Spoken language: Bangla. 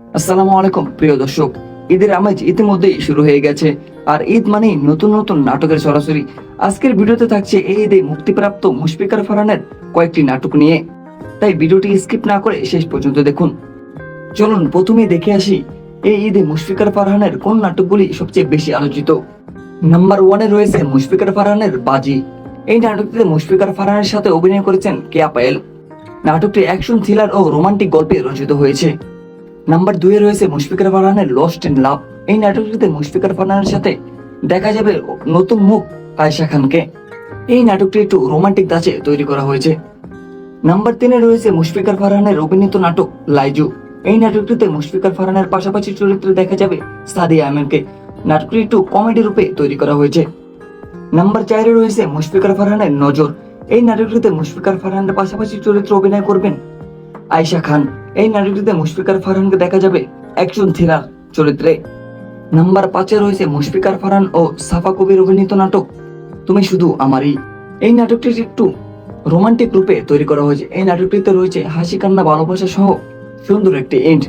আসসালামু আলাইকুম প্রিয় দর্শক। ঈদের আমেজ ইতিমধ্যেই শুরু হয়ে গেছে, আর ঈদ মানেই নতুন নতুন নাটকের সরাসরি। আজকের ভিডিওতে থাকছে এই ঈদে মুক্তিপ্রাপ্ত মুশফিকার ফারহানের কয়েকটি নাটক নিয়ে, তাই ভিডিওটি স্কিপ না করে শেষ পর্যন্ত দেখুন। চলুন প্রথমে দেখে আসি এই ঈদে মুশফিকার ফারহানের কোন নাটকগুলি সবচেয়ে বেশি আলোচিত। নাম্বার ওয়ানে রয়েছে মুশফিকার ফারহানের বাজি। এই নাটকটিতে মুশফিকার ফারহানের সাথে অভিনয় করেছেন কেয়া পায়েল। নাটকটি অ্যাকশন থ্রিলার ও রোমান্টিক গল্পে রচিত হয়েছে। নাম্বার 2 এ রয়েছে মুশফিকার ফারহানের লস্ট ইন লাভ। এই নাটকটিতে মুশফিকার ফারহানের সাথে দেখা যাবে নতুন মুখ আয়েশা খানকে। এই নাটকটি একটু রোমান্টিক ধাঁচে তৈরি করা হয়েছে। নাম্বার 3 এ রয়েছে মুশফিকার ফারহানের অভিনীত নাটক লাইজু। এই নাটকটিতে মুশফিকার ফারহানের পাশাপাশি চরিত্রে দেখা যাবে সাদিয়া আহমেদকে। নাটকটি একটু কমেডি রূপে তৈরি করা হয়েছে। নাম্বার 4 এ রয়েছে মুশফিকার ফারহানের নজর। এই নাটকটিতে মুশফিকার ফারহানের পাশাপাশি চরিত্রে অভিনয় করবেন আয়েশা খান। এই নাটকটিতে মুশফিকার ফারহানকে দেখা যাবে অ্যাকশন থ্রিলার চরিত্রে। নাম্বার 5 এ রয়েছে মুশফিকার ফারহান ও সাফা কবির অভিনীত নাটক তুমি শুধু আমারই। এই নাটকটি একটু রোমান্টিক রূপে তৈরি করা হয়েছে। এই নাটকটিতে রয়েছে হাসি কান্না ভালোবাসা সহ সুন্দর একটি এন্ড।